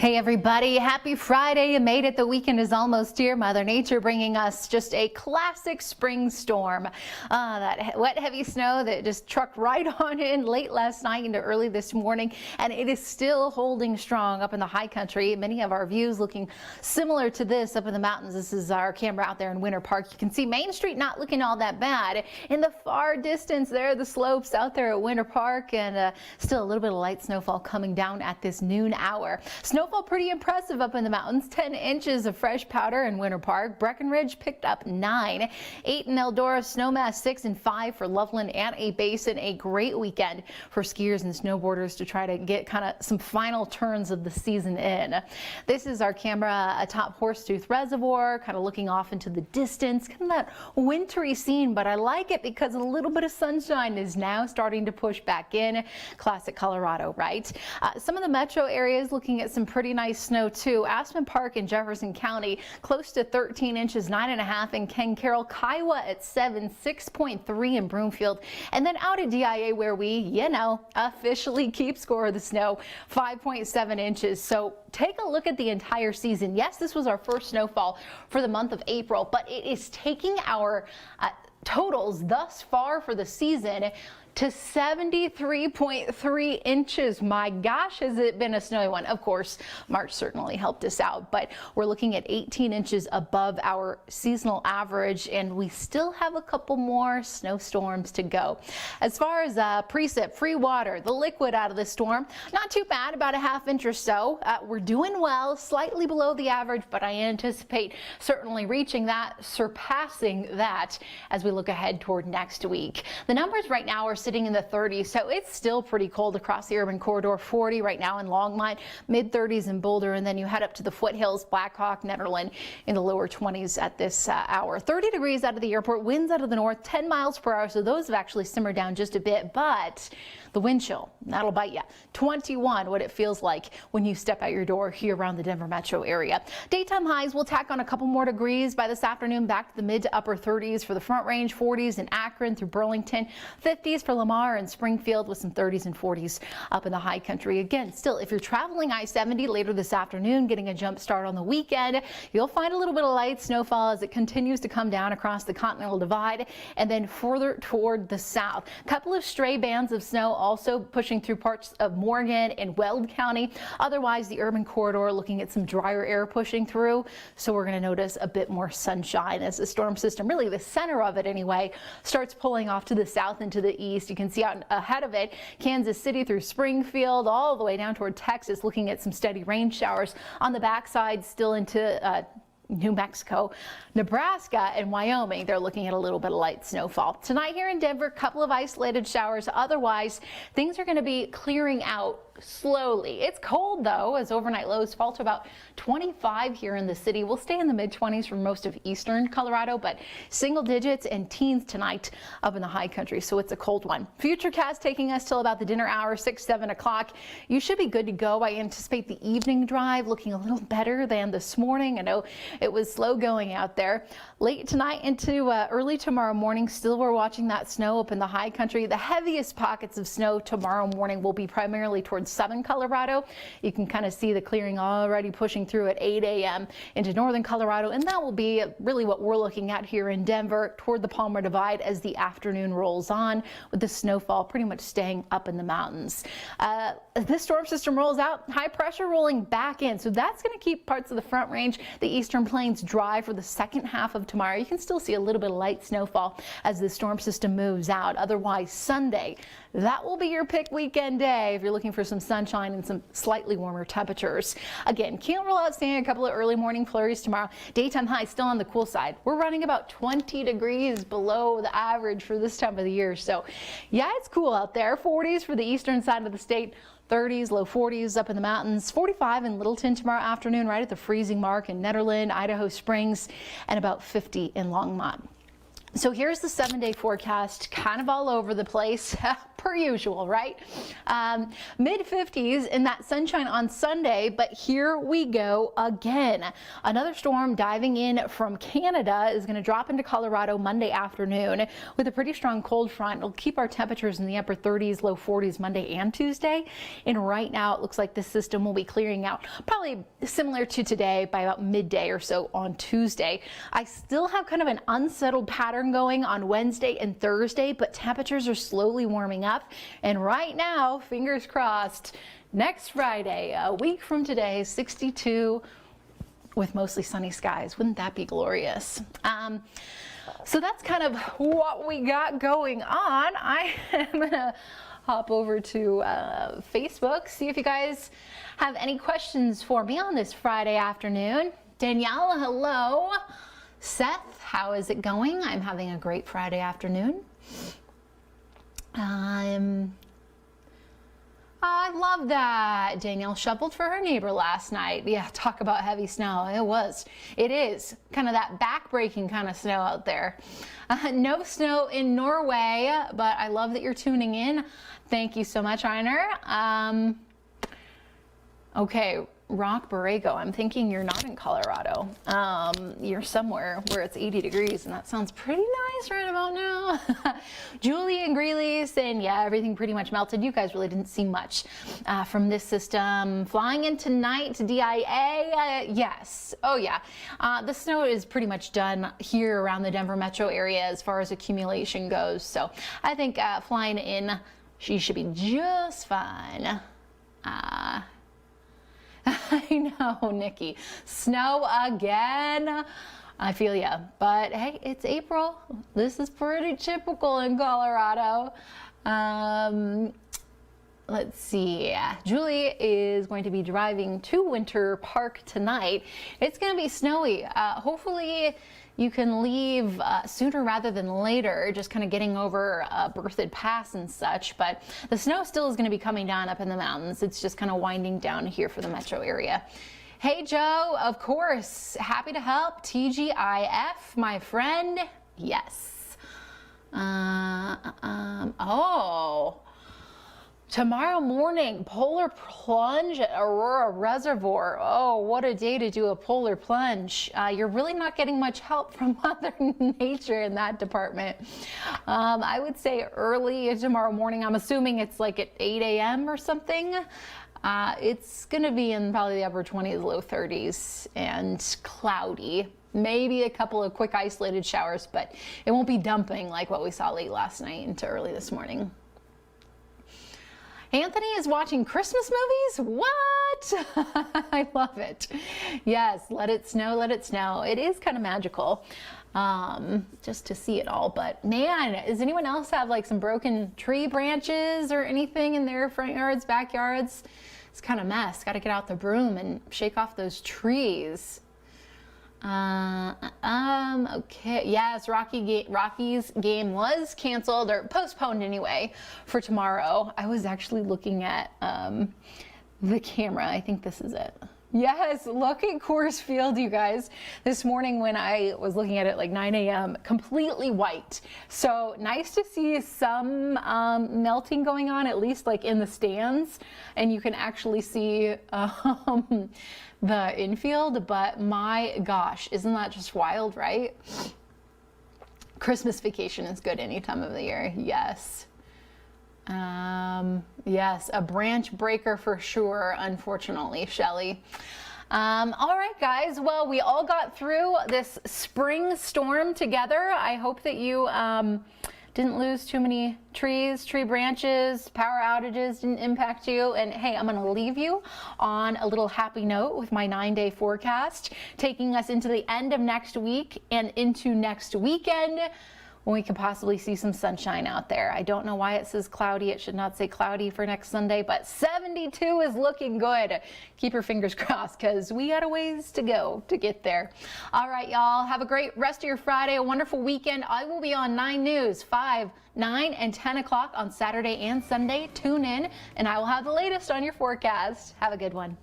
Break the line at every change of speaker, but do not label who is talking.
Hey everybody, happy Friday. You made it. The weekend is almost here. Mother Nature bringing us just a classic spring storm. That wet, heavy snow that just trucked right on in late last night into early this morning, and it is still holding strong up in the high country. Many of our views looking similar to this up in the mountains. This is our camera out there in Winter Park. You can see Main Street not looking all that bad. In the far distance there are the slopes out there at Winter Park, and still a little bit of light snowfall coming down at this noon hour. Snowfall pretty impressive up in the mountains. 10 inches of fresh powder in Winter Park. Breckenridge picked up 9. 8 in Eldora, Snowmass 6 and 5 for Loveland and A Basin. A great weekend for skiers and snowboarders to try to get kind of some final turns of the season in. This is our camera atop Horsetooth Reservoir, kind of looking off into the distance. Kind of that wintry scene, but I like it because a little bit of sunshine is now starting to push back in. Classic Colorado, right? Some of the metro areas looking at some pretty nice snow too. Aspen Park in Jefferson County close to 13 inches, 9.5 in Ken Carroll. Kiowa at 7, 6.3 in Broomfield, and then out at DIA where we, officially keep score of the snow, 5.7 inches. So take a look at the entire season. Yes, this was our first snowfall for the month of April, but it is taking our totals thus far for the season to 73.3 inches. My gosh, has it been a snowy one. Of course, March certainly helped us out, but we're looking at 18 inches above our seasonal average, and we still have a couple more snowstorms to go. As far as precip, free water, the liquid out of the storm, not too bad, about a ½ inch or so. We're doing well, slightly below the average, but I anticipate certainly reaching that, surpassing that as we look ahead toward next week. The numbers right now are sitting in the 30s, so it's still pretty cold across the urban corridor. 40 right now in Longmont, mid 30s in Boulder, and then you head up to the foothills, Blackhawk, Netherland in the lower 20s at this hour. 30 degrees out of the airport, winds out of the north, 10 miles per hour, so those have actually simmered down just a bit, but the wind chill, that'll bite you. 21, what it feels like when you step out your door here around the Denver metro area. Daytime highs will tack on a couple more degrees by this afternoon, back to the mid to upper 30s for the Front Range, 40s in Akron through Burlington, 50s for Lamar and Springfield with some 30s and 40s up in the high country. Again, still, if you're traveling I-70 later this afternoon, getting a jump start on the weekend, you'll find a little bit of light snowfall as it continues to come down across the Continental Divide and then further toward the south. A couple of stray bands of snow also pushing through parts of Morgan and Weld County. Otherwise, the urban corridor looking at some drier air pushing through, so we're going to notice a bit more sunshine as the storm system, really the center of it anyway, starts pulling off to the south and to the east. You can see out ahead of it, Kansas City through Springfield, all the way down toward Texas, looking at some steady rain showers. On the backside, still into New Mexico, Nebraska, and Wyoming, they're looking at a little bit of light snowfall. Tonight here in Denver, a couple of isolated showers. Otherwise, things are going to be clearing out slowly. It's cold though, as overnight lows fall to about 25 here in the city. We'll stay in the mid-20s for most of eastern Colorado, but single digits and teens tonight up in the high country, so it's a cold one. Futurecast taking us till about the dinner hour, 6, 7 o'clock. You should be good to go. I anticipate the evening drive looking a little better than this morning. I know it was slow going out there. Late tonight into early tomorrow morning, still we're watching that snow up in the high country. The heaviest pockets of snow tomorrow morning will be primarily towards southern Colorado. You can kind of see the clearing already pushing through at 8 a.m. into northern Colorado, and that will be really what we're looking at here in Denver toward the Palmer Divide as the afternoon rolls on, with the snowfall pretty much staying up in the mountains. As this storm system rolls out, high pressure rolling back in, so that's going to keep parts of the Front Range, the eastern plains dry for the second half of tomorrow. You can still see a little bit of light snowfall as the storm system moves out. Otherwise, Sunday, that will be your pick weekend day if you're looking for some sunshine and some slightly warmer temperatures. Again, can't rule out seeing a couple of early morning flurries tomorrow. Daytime highs still on the cool side. We're running about 20 degrees below the average for this time of the year. So yeah, it's cool out there. 40s for the eastern side of the state. 30s, low 40s up in the mountains, 45 in Littleton tomorrow afternoon, right at the freezing mark in Netherland, Idaho Springs, and about 50 in Longmont. So here's the 7-day forecast, kind of all over the place. per usual, right? Mid 50s and that sunshine on Sunday, but here we go again. Another storm diving in from Canada is going to drop into Colorado Monday afternoon with a pretty strong cold front. It'll keep our temperatures in the upper 30s, low 40s Monday and Tuesday. And right now it looks like this system will be clearing out probably similar to today by about midday or so on Tuesday. I still have kind of an unsettled pattern going on Wednesday and Thursday, but temperatures are slowly warming up. And right now, fingers crossed, next Friday, a week from today, 62 with mostly sunny skies. Wouldn't that be glorious? So that's kind of what we got going on. I am gonna hop over to Facebook, see if you guys have any questions for me on this Friday afternoon. Danielle, hello. Seth, how is it going? I'm having a great Friday afternoon. I love that. Danielle shoveled for her neighbor last night. Yeah, talk about heavy snow. It is kind of that back-breaking kind of snow out there. No snow in Norway, but I love that you're tuning in. Thank you so much, Einar. Okay, Rock Borrego, I'm thinking you're not in Colorado. You're somewhere where it's 80 degrees, and that sounds pretty nice right about now. Julie and Greeley saying, yeah, everything pretty much melted. You guys really didn't see much from this system. Flying in tonight to DIA, yes. Oh, yeah. The snow is pretty much done here around the Denver metro area as far as accumulation goes. So I think flying in, she should be just fine. I know, Nikki. Snow again. I feel ya. But hey, it's April. This is pretty typical in Colorado. Let's see. Julie is going to be driving to Winter Park tonight. It's going to be snowy. Hopefully you can leave sooner rather than later, just kind of getting over Berthoud Pass and such. But the snow still is going to be coming down up in the mountains. It's just kind of winding down here for the metro area. Hey, Joe, of course, happy to help. TGIF, my friend. Yes. Tomorrow morning, polar plunge at Aurora Reservoir. Oh, what a day to do a polar plunge. You're really not getting much help from Mother Nature in that department. I would say early tomorrow morning. I'm assuming it's like at 8 a.m. or something. It's going to be in probably the upper 20s, low 30s, and cloudy. Maybe a couple of quick isolated showers, but it won't be dumping like what we saw late last night into early this morning. Anthony is watching Christmas movies? What? I love it. Yes, let it snow, let it snow. It is kind of magical just to see it all. But man, does anyone else have like some broken tree branches or anything in their front yards, backyards? It's kind of a mess. Got to get out the broom and shake off those trees. Okay, yes, Rocky's game was canceled or postponed anyway for tomorrow. I was actually looking at the camera. I think this is it. Yes, look at Coors Field, you guys. This morning when I was looking at it like 9 a.m., completely white. So nice to see some melting going on, at least like in the stands. And you can actually see the infield, but my gosh, isn't that just wild, right? Christmas vacation is good any time of the year, yes. Yes, a branch breaker for sure, unfortunately, Shelly. All right, guys, well, we all got through this spring storm together. I hope that you didn't lose too many trees, tree branches, power outages didn't impact you. And hey, I'm gonna leave you on a little happy note with my 9-day forecast, taking us into the end of next week and into next weekend, when we could possibly see some sunshine out there. I don't know why it says cloudy. It should not say cloudy for next Sunday, but 72 is looking good. Keep your fingers crossed because we got a ways to go to get there. All right, y'all, have a great rest of your Friday, a wonderful weekend. I will be on 9 News, 5, 9, and 10 o'clock on Saturday and Sunday. Tune in, and I will have the latest on your forecast. Have a good one.